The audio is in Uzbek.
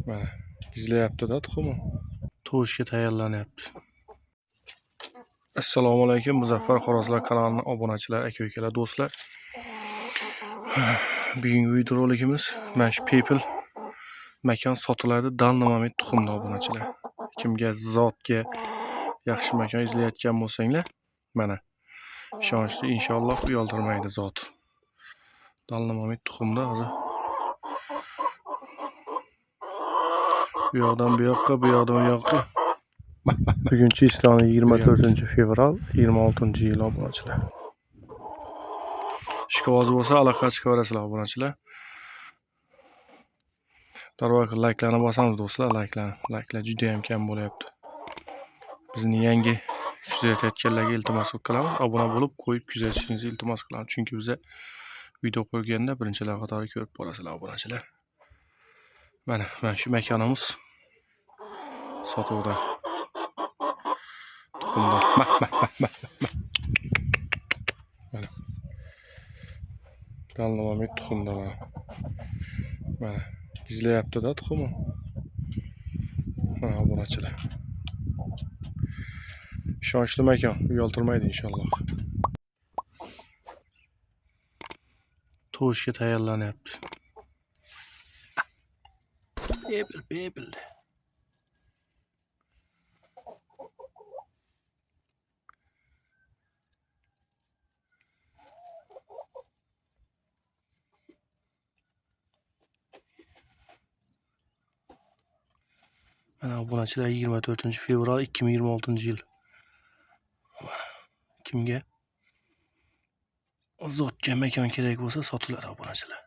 Mana gizlayapti-da tuxumi. Tug'ishga tayyorlanyapti. Assalomu alaykum Muzaffar Xo'rozlar kanalining obunachilar, aka-ukalar, do'stlar. Bugungi videorolikimiz mana shu People makon sotiladi Dalnomamid tuxumda obunachilar. Kimga zotga yaxshi makon izlayotgan bo'lsanglar, mana ishonchli inshaalloh uyaltirmaydi zot. Dalnomamid tuxumda hozir bu yoqdan bu yoqqa, bu yoqdan bu yoqqa. Bugun Chistani 24-fevral 26-yil obunachilar. Ishqibozi bo'lsa aloqa chiqaverasizlar obunachilar. Darvoqe layklarni bosamiz do'stlar, layklar juda ham kam bo'lyapti. Bizni yangi kuzatayotganlarga iltimos qilamiz, obuna bo'lib qo'yib kuzatishingizni iltimos qilamiz. Chunki biz video qo'yganda birinchilar qatori ko'rib borasizlar obunachilar. Mana shu makonimiz sotuvda. Tuxumda. Mana. Dalnomamid tuxumda mana. Gizlayapti-da tuxumi. Mana obunachilar. Ishonchli makon, uyaltirmaydi inshaalloh. Tug'ishga tayyorlanyapti. People. Mana obunachilar 24-fevral 2026-yil. Kimga zotga makon kerak bo'lsa sotiladi obunachilar.